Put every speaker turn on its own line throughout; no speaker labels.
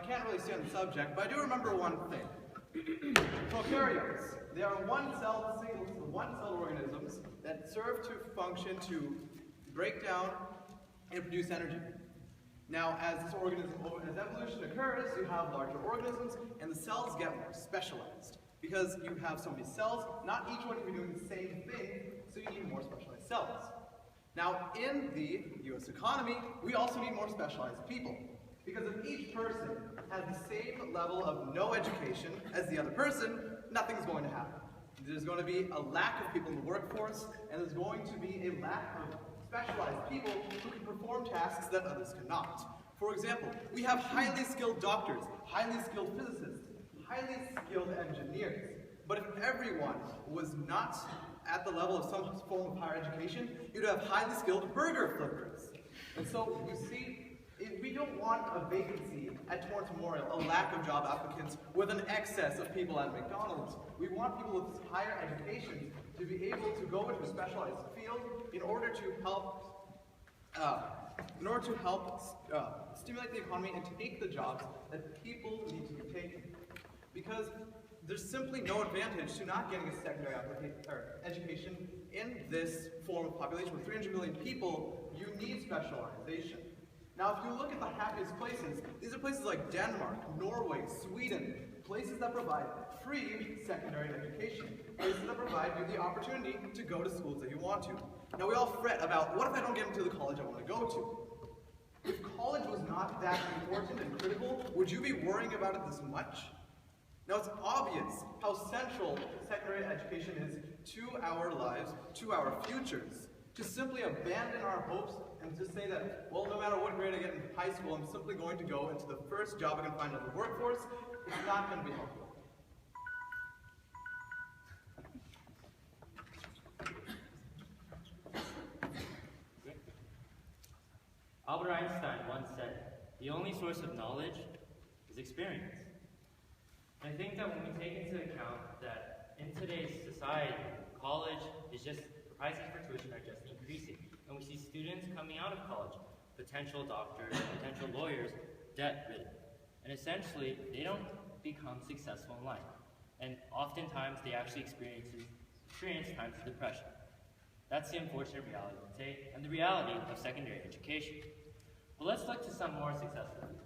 can't really stay on the subject, but I do remember one thing. Prokaryotes. They are one-celled organisms that serve to function to break down and produce energy. Now, as evolution occurs, you have larger organisms, and the cells get more specialized. Because you have so many cells, not each one can be doing the same thing, so you need more specialized cells. Now, in the US economy, we also need more specialized people. Because if each person has the same level of no education as the other person, nothing's going to happen. There's going to be a lack of people in the workforce, and there's going to be a lack of specialized people who can perform tasks that others cannot. For example, we have highly skilled doctors, highly skilled physicists, highly skilled engineers. But if everyone was not at the level of some form of higher education, you'd have highly skilled burger flippers. And so, you see, we don't want a vacancy at Torrance Memorial, a lack of job applicants, with an excess of people at McDonald's. We want people with higher education to be able to go into a specialized field in order to help stimulate the economy and take the jobs that people need to be taken. Because there's simply no advantage to not getting a secondary education in this form of population. With 300 million people, you need specialization. Now, if you look at the happiest places, these are places like Denmark, Norway, Sweden, places that provide free secondary education, places that provide you the opportunity to go to schools that you want to. Now, we all fret about, what if I don't get into the college I want to go to? If college was not that important and critical, would you be worrying about it this much? Now, it's obvious how central secondary education is to our lives, to our futures. To simply abandon our hopes and to say that, well, no matter what grade I get in high school, I'm simply going to go into the first job I can find in the workforce, it's not going to be helpful.
Albert Einstein once said, the only source of knowledge is experience. And I think that when we take into account that in today's society, college is just, prices for tuition are just increasing. And we see students coming out of college, potential doctors, potential lawyers, debt-ridden. And essentially, they don't become successful in life. And oftentimes, they actually experience times of depression. That's the unfortunate reality of today, and the reality of secondary education. But let's look to some more successful people.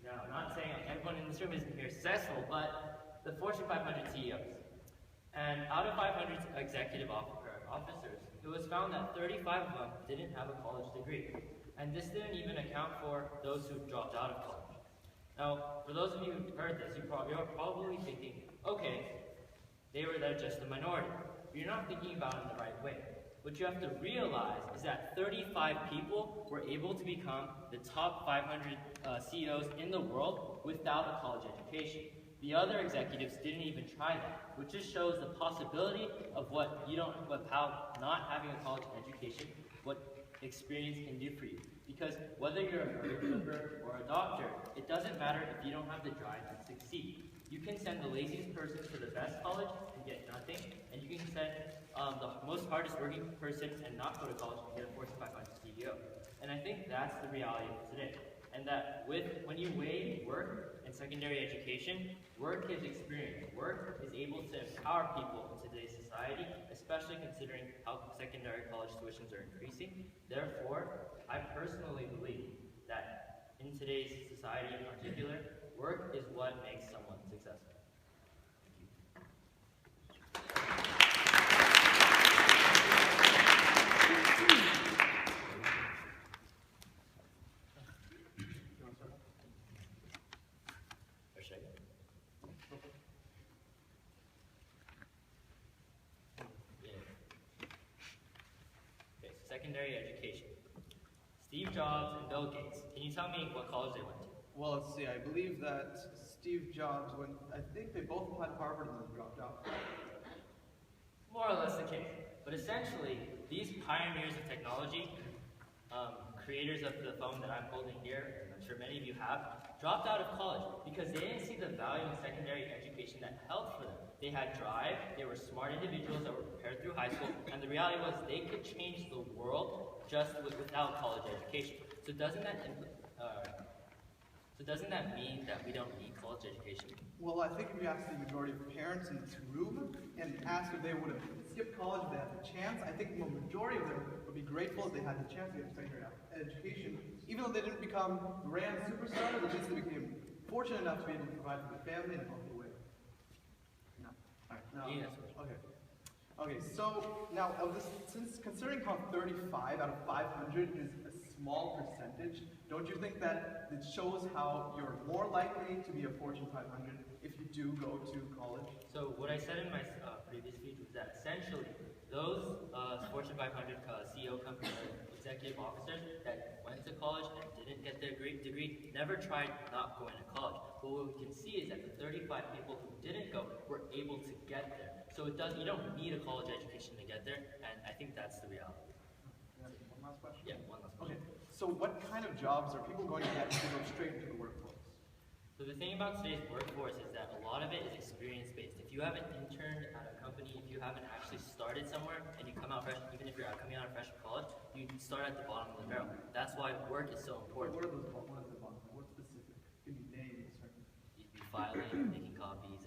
Now, I'm not saying everyone in this room is very successful, but the Fortune 500 CEOs. And out of 500 executive officers, it was found that 35 of them didn't have a college degree. And this didn't even account for those who dropped out of college. Now, for those of you who heard this, you're probably thinking, okay, they're just a minority. But you're not thinking about it in the right way. What you have to realize is that 35 people were able to become the top 500 CEOs in the world without a college education. The other executives didn't even try that, which just shows the possibility of how not having a college education, what experience can do for you. Because whether you're a burger flipper or a doctor, it doesn't matter if you don't have the drive to succeed. You can send the laziest person to the best college and get nothing, and you can send the most hardest working person and not go to college and get a Fortune 500 CEO. And I think that's the reality of today. And that when you weigh work and secondary education, work is experience. Work is able to empower people in today's society, especially considering how secondary college tuitions are increasing. Therefore, I personally believe that in today's society in particular, work is what makes someone successful. Secondary education. Steve Jobs and Bill Gates. Can you tell me what college they went to?
Well, let's see. I believe that Steve Jobs went, I think they both applied to Harvard and then dropped out.
More or less the case. But essentially, these pioneers of technology, creators of the phone that I'm holding here, I'm sure many of you have, dropped out of college because they didn't see the value in secondary education that held for them. They had drive, they were smart individuals that were prepared through high school, and the reality was they could change the world just without college education. So doesn't that So doesn't that mean that we don't need college education?
Well, I think if you ask the majority of parents in this room and ask if they would have skipped college if they had the chance, I think the majority of them would be grateful if they had the chance to get a secondary education. Even though they didn't become grand superstars, at least they became fortunate enough to be able to provide for their family in a healthy way. No. All right. Now, okay. Okay, so now since considering how 35 out of 500 is a small percentage, don't you think that it shows how you're more likely to be a Fortune 500 if you do go to college?
So what I said in my previous speech was that essentially those Fortune 500 CEO company executive officers that went to college and didn't get their degree never tried not going to college. But what we can see is that the 35 people who didn't go were able to get there. So you don't need a college education to get there, and I think that's the reality.
One last question?
Yeah, one last question.
Okay, so what kind of jobs are people going to get to go straight into the workforce?
So the thing about today's workforce is that a lot of it is experience-based. If you haven't interned at a company, if you haven't actually started somewhere, and you come out fresh, even if you're coming out of fresh college, you start at the bottom of the barrel. That's why work is so important.
What are those? What is the bottom? What specific? Can you name certain?
You'd be filing, making copies,